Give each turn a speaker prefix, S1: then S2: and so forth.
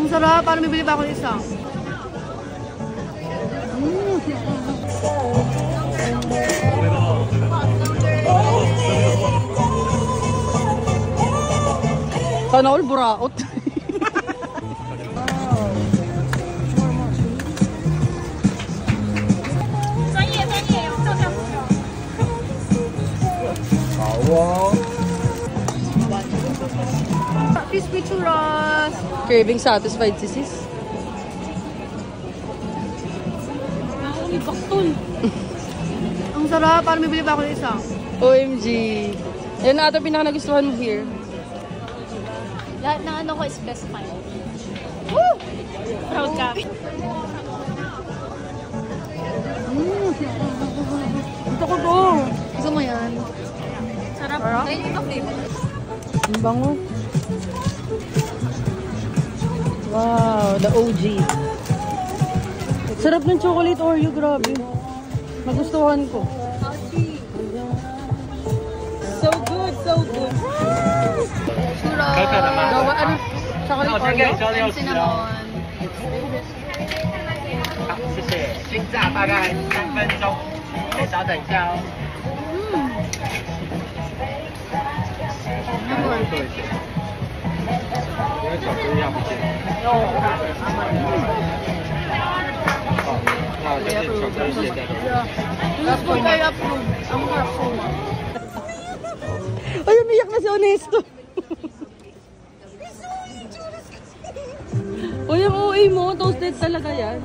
S1: Ang sarap. Paano bibili pa ako ng isa? Sana all buraot.
S2: Wow.
S1: Crispy churros.
S3: Craving satisfied si sis.
S1: Ang sarap. Paano bibili pa ako ng isa?
S3: OMG. Yan na ata pinaka nagustuhan mo here.
S4: Lahat ng ano ko is best find. Woo! Proud ka.
S1: Gusto ko to. Gusto mo yan?
S4: Sarap. Try nyo iba flavor.
S3: Ang bango. Wow, the OG. Sarap ng chocolate Oreo, grabe. Nagustuhan ko. So good, so good.
S1: Churros.
S3: Gawa, ano? Chocolate Oreo?
S4: Cinnamon.
S2: 好，谢谢。煎炸大概3分钟，可以稍等一下哦。因为巧克力要不见。好，那我就是巧克力蟹在这里。
S1: Last food kayo approve. Ang harap ko.
S3: Ay, umiyak na si Honesto. Uy, ang OA mo. Toasted talaga yan.